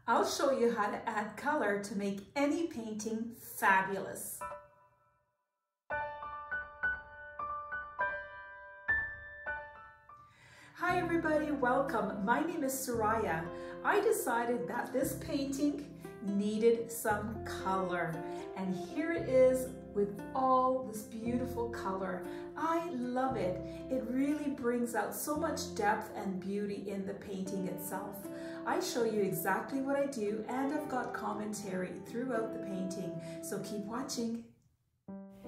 I'll show you how to add color to make any painting fabulous. Hi everybody, welcome. My name is Soraya. I decided that this painting needed some color, and here it is with all this beautiful color. I love it. It really brings out so much depth and beauty in the painting itself. I show you exactly what I do, and I've got commentary throughout the painting, so keep watching.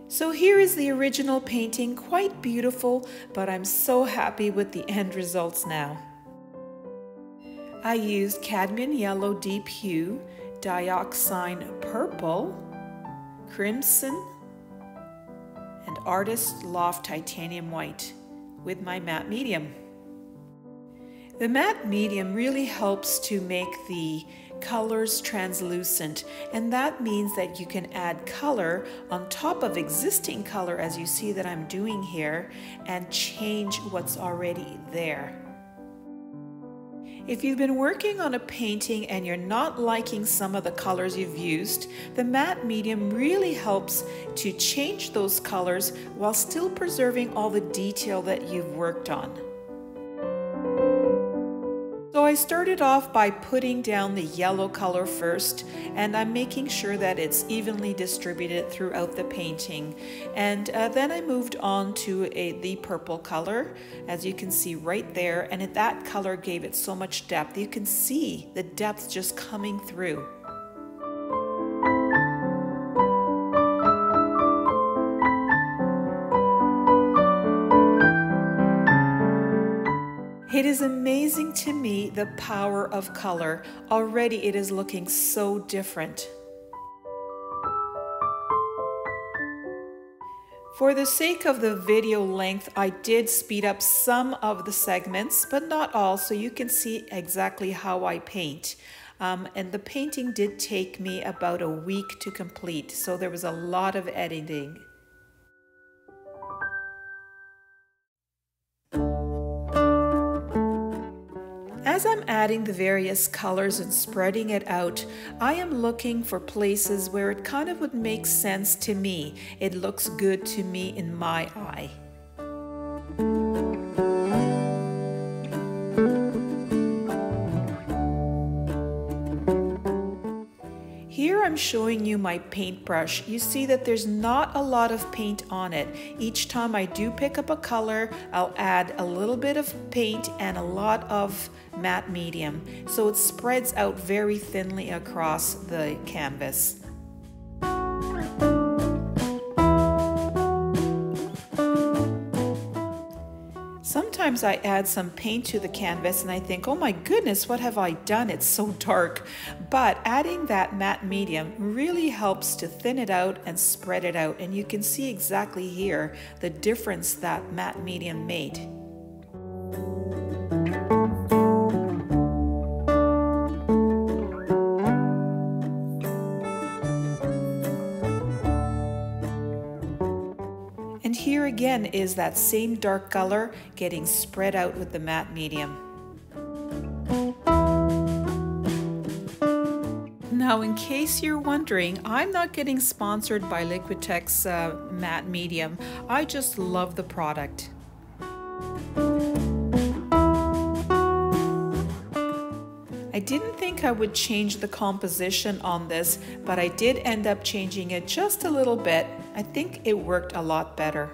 So here is the original painting, quite beautiful, but I'm so happy with the end results now. I used cadmium yellow deep hue, dioxazine purple, crimson, and Artist Loft titanium white with my matte medium. The matte medium really helps to make the colors translucent, and that means that you can add color on top of existing color, as you see that I'm doing here, and change what's already there. If you've been working on a painting and you're not liking some of the colors you've used, the matte medium really helps to change those colors while still preserving all the detail that you've worked on. So I started off by putting down the yellow color first, and I'm making sure that it's evenly distributed throughout the painting. And then I moved on to the purple color, as you can see right there, and that color gave it so much depth. You can see the depth just coming through. It is amazing to me the power of color. Already it is looking so different. For the sake of the video length, I did speed up some of the segments, but not all, so you can see exactly how I paint. And the painting did take me about a week to complete, so there was a lot of editing. As I'm adding the various colors and spreading it out, I am looking for places where it kind of would make sense to me. It looks good to me in my eye. Here I'm showing you my paintbrush. You see that there's not a lot of paint on it. Each time I do pick up a color, I'll add a little bit of paint and a lot of matte medium, so it spreads out very thinly across the canvas. Sometimes I add some paint to the canvas and I think, oh my goodness, what have I done? It's so dark. But adding that matte medium really helps to thin it out and spread it out. And you can see exactly here the difference that matte medium made. And here again is that same dark color getting spread out with the matte medium. Now, in case you're wondering, I'm not getting sponsored by Liquitex matte medium. I just love the product. I didn't think I would change the composition on this, but I did end up changing it just a little bit. I think it worked a lot better.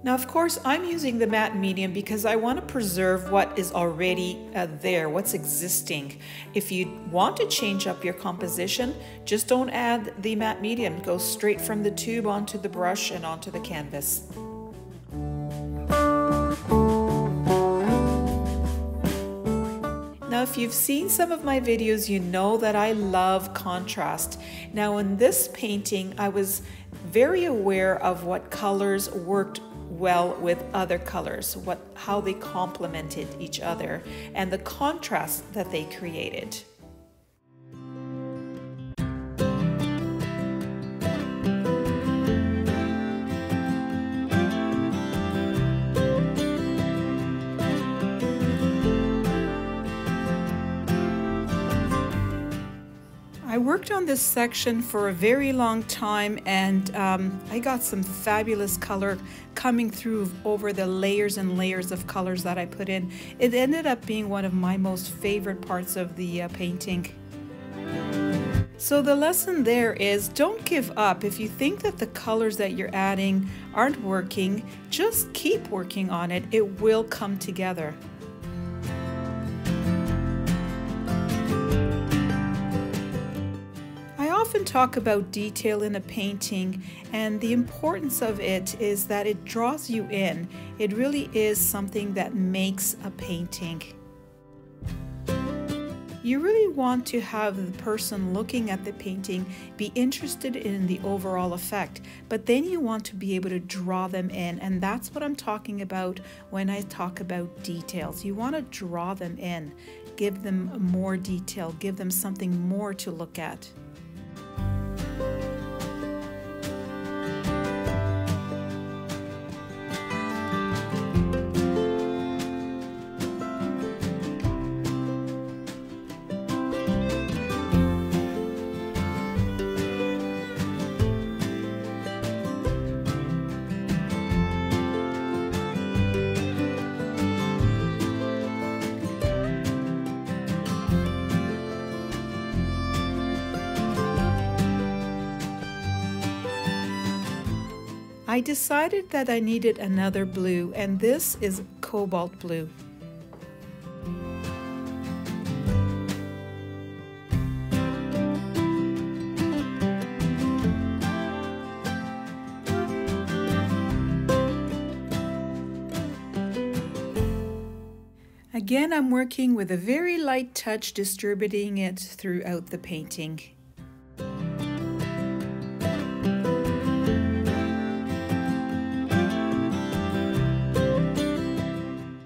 Now, of course, I'm using the matte medium because I want to preserve what is already there, what's existing. If you want to change up your composition, just don't add the matte medium. Go straight from the tube onto the brush and onto the canvas. Now, if you've seen some of my videos, you know that I love contrast. Now, in this painting, I was very aware of what colors worked well with other colors, how they complemented each other, and the contrast that they created. worked on this section for a very long time, and I got some fabulous color coming through over the layers and layers of colors that I put in. It ended up being one of my most favorite parts of the painting. So the lesson there is, don't give up. If you think that the colors that you're adding aren't working, just keep working on it. It will come together. I often talk about detail in a painting, and the importance of it is that it draws you in. It really is something that makes a painting. You really want to have the person looking at the painting be interested in the overall effect, but then you want to be able to draw them in, and that's what I'm talking about when I talk about details. You want to draw them in, give them more detail, give them something more to look at. I decided that I needed another blue, and this is cobalt blue. Again, I'm working with a very light touch, distributing it throughout the painting.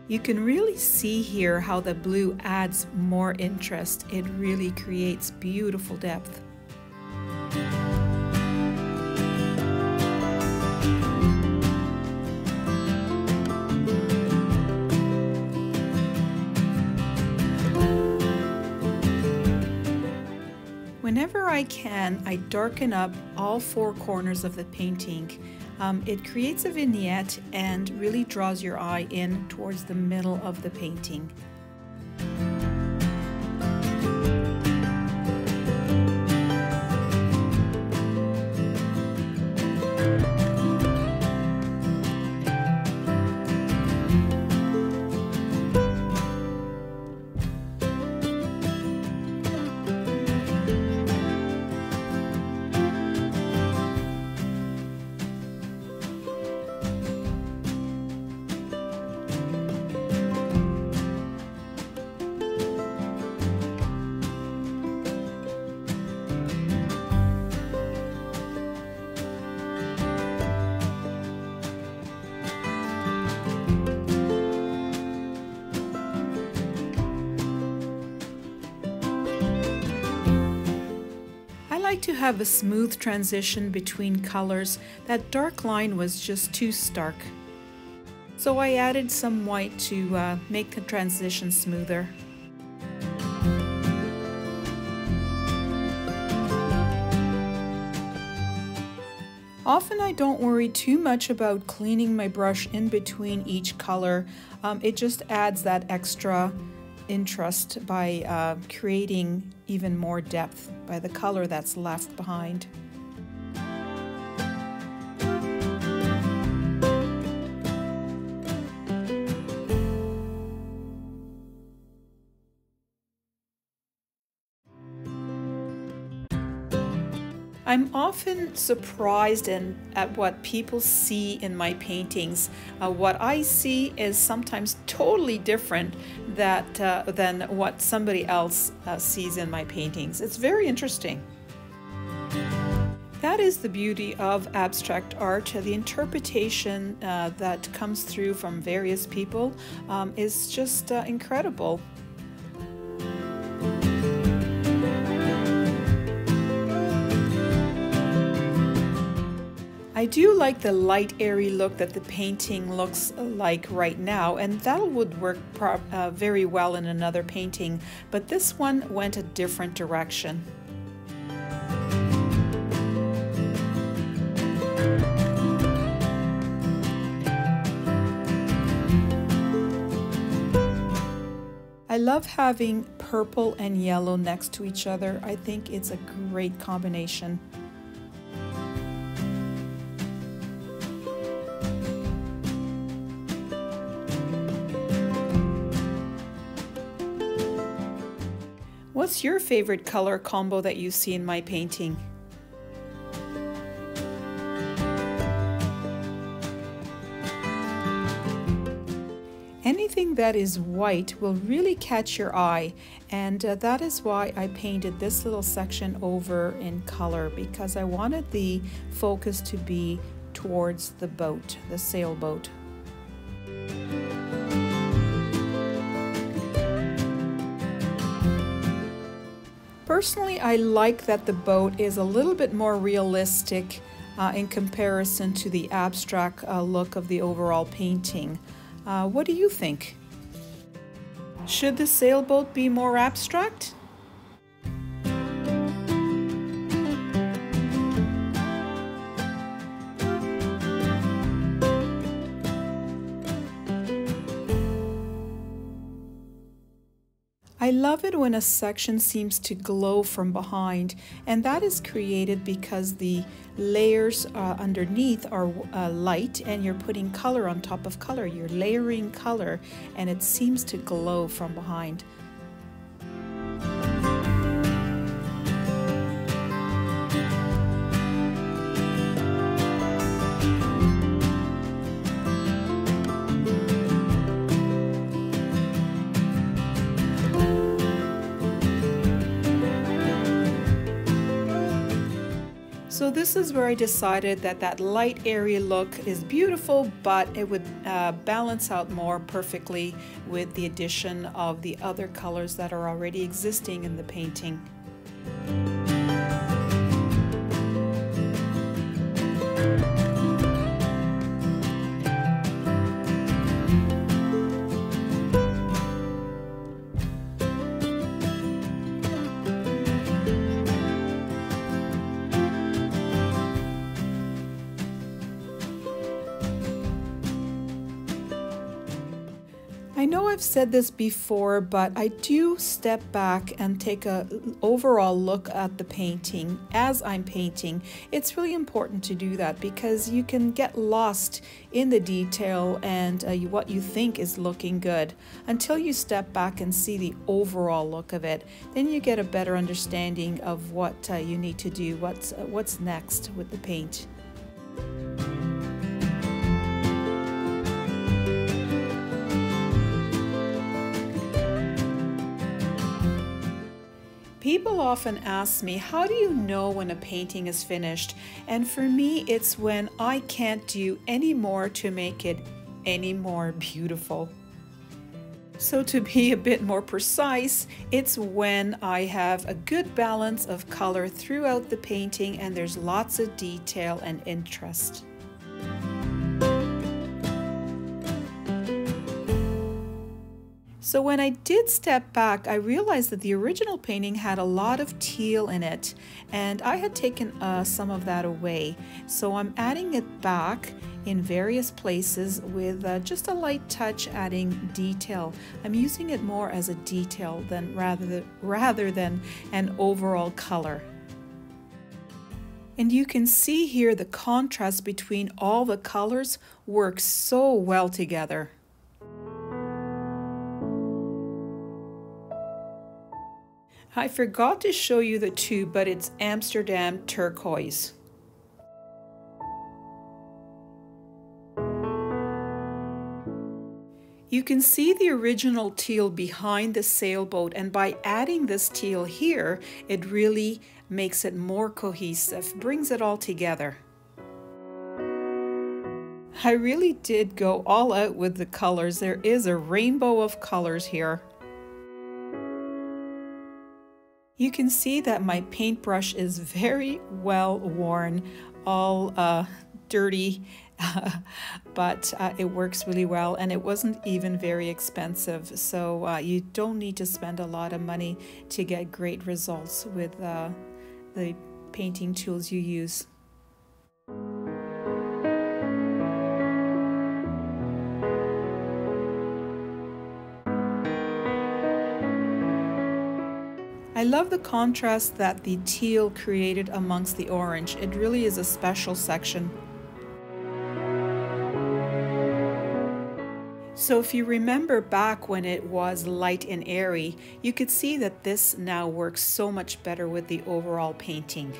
You can really see here how the blue adds more interest. It really creates beautiful depth. Whenever I can, I darken up all four corners of the painting. It creates a vignette and really draws your eye in towards the middle of the painting. I like to have a smooth transition between colors. That dark line was just too stark. So I added some white to make the transition smoother. Often I don't worry too much about cleaning my brush in between each color. It just adds that extra interest by creating even more depth by the color that's left behind. I'm often surprised at what people see in my paintings. What I see is sometimes totally different than what somebody else sees in my paintings. It's very interesting. That is the beauty of abstract art. The interpretation that comes through from various people is just incredible. I do like the light, airy look that the painting looks like right now, and that would work very well in another painting, but this one went a different direction. I love having purple and yellow next to each other. I think it's a great combination. What's your favorite color combo that you see in my painting? Anything that is white will really catch your eye, and that is why I painted this little section over in color, because I wanted the focus to be towards the boat, the sailboat. Personally, I like that the boat is a little bit more realistic in comparison to the abstract look of the overall painting. What do you think? Should the sailboat be more abstract? I love it when a section seems to glow from behind, and that is created because the layers underneath are light and you're putting color on top of color. You're layering color and it seems to glow from behind. So this is where I decided that that light airy look is beautiful, but it would balance out more perfectly with the addition of the other colors that are already existing in the painting. I know I've said this before, but I do step back and take an overall look at the painting as I'm painting. It's really important to do that because you can get lost in the detail and what you think is looking good until you step back and see the overall look of it. Then you get a better understanding of what you need to do, what's next with the paint. People often ask me, how do you know when a painting is finished? And for me, it's when I can't do any more to make it any more beautiful. So to be a bit more precise, it's when I have a good balance of color throughout the painting and there's lots of detail and interest. So when I did step back, I realized that the original painting had a lot of teal in it, and I had taken some of that away. So I'm adding it back in various places with just a light touch, adding detail. I'm using it more as a detail than rather than an overall color. And you can see here the contrast between all the colors works so well together. I forgot to show you the tube, but it's Amsterdam turquoise. You can see the original teal behind the sailboat, and by adding this teal here, it really makes it more cohesive, brings it all together. I really did go all out with the colors. There is a rainbow of colors here. You can see that my paintbrush is very well worn, all dirty, but it works really well, and it wasn't even very expensive. So you don't need to spend a lot of money to get great results with the painting tools you use. love the contrast that the teal created amongst the orange. It really is a special section. So if you remember back when it was light and airy, you could see that this now works so much better with the overall painting.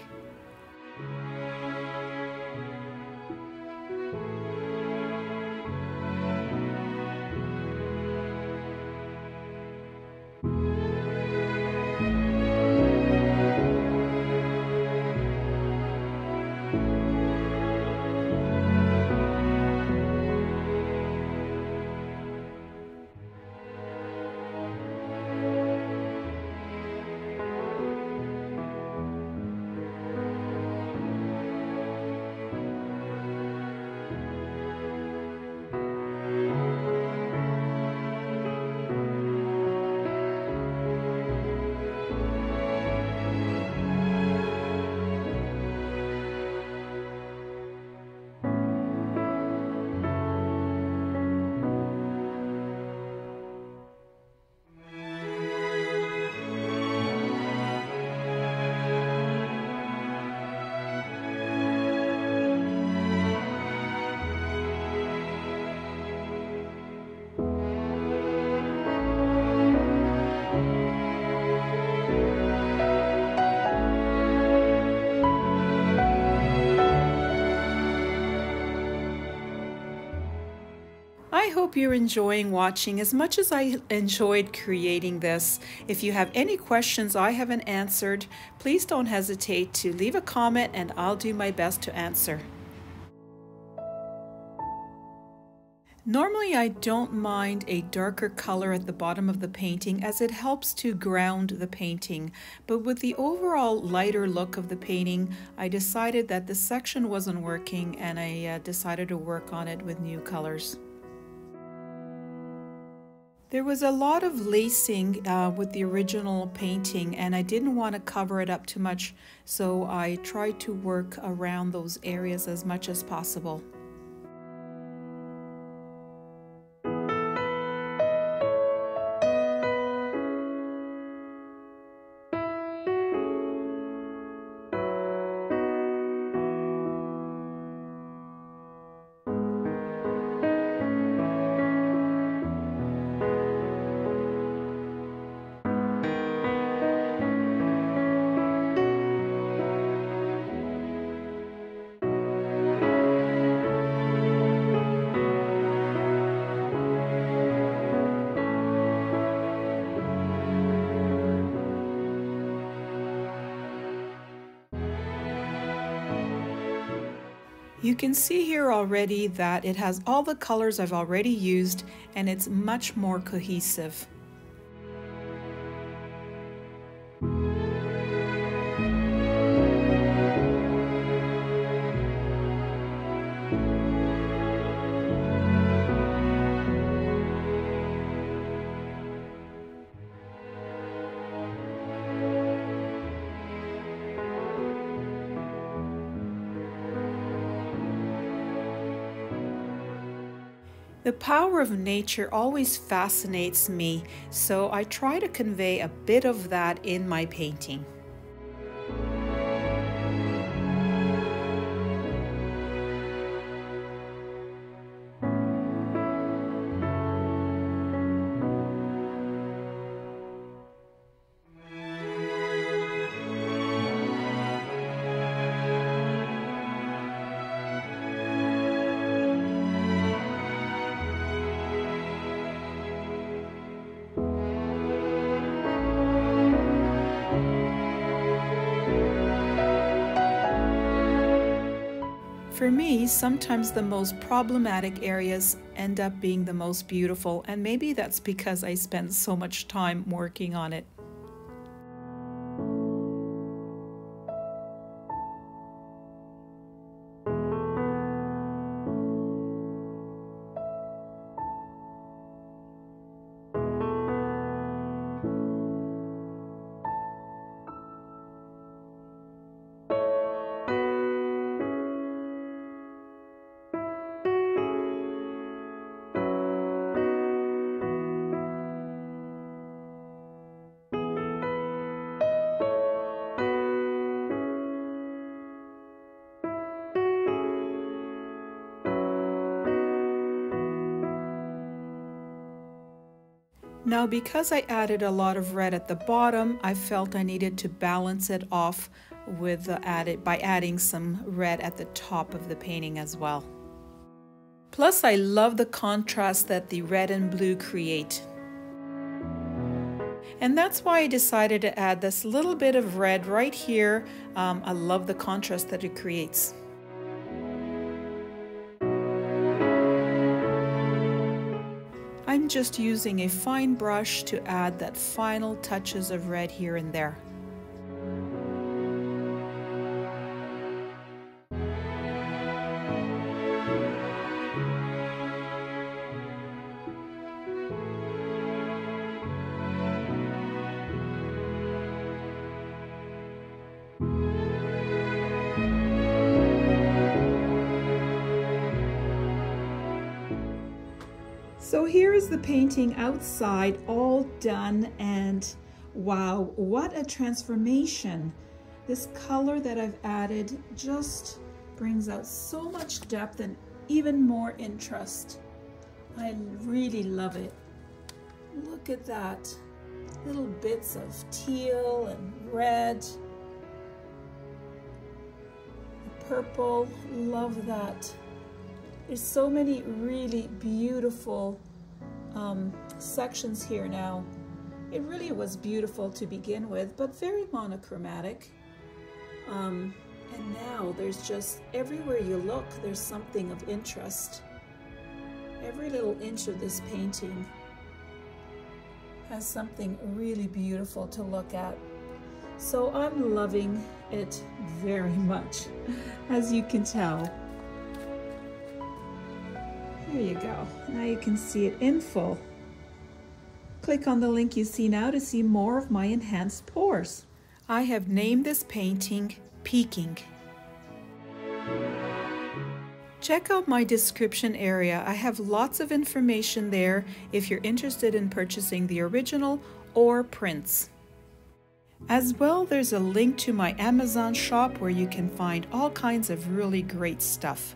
I hope you're enjoying watching as much as I enjoyed creating this. If you have any questions I haven't answered, please don't hesitate to leave a comment and I'll do my best to answer. Normally I don't mind a darker color at the bottom of the painting as it helps to ground the painting, but with the overall lighter look of the painting, I decided that this section wasn't working and I decided to work on it with new colors. There was a lot of lacing with the original painting and I didn't want to cover it up too much, so I tried to work around those areas as much as possible. You can see here already that it has all the colors I've already used and it's much more cohesive. The power of nature always fascinates me, so I try to convey a bit of that in my painting. For me, sometimes the most problematic areas end up being the most beautiful, and maybe that's because I spend so much time working on it. Now, because I added a lot of red at the bottom, I felt I needed to balance it off with by adding some red at the top of the painting as well. Plus, I love the contrast that the red and blue create. And that's why I decided to add this little bit of red right here. I love the contrast that it creates. I'm just using a fine brush to add that final touches of red here and there. So here is the painting outside, all done, and wow, what a transformation. This color that I've added just brings out so much depth and even more interest. I really love it. Look at that. Little bits of teal and red. Purple, love that. There's so many really beautiful sections here now. It really was beautiful to begin with, but very monochromatic. And now there's just, everywhere you look, there's something of interest. Every little inch of this painting has something really beautiful to look at. So I'm loving it very much, as you can tell. There you go. Now you can see it in full. Click on the link you see now to see more of my enhanced pours. I have named this painting Peeking. Check out my description area. I have lots of information there if you're interested in purchasing the original or prints. As well, there's a link to my Amazon shop where you can find all kinds of really great stuff.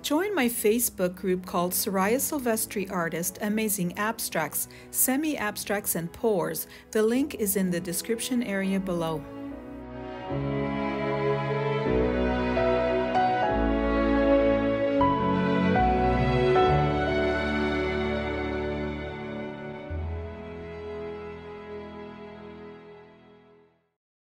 Join my Facebook group called Soraya Silvestri Artist, Amazing Abstracts, Semi-Abstracts and Pours. The link is in the description area below.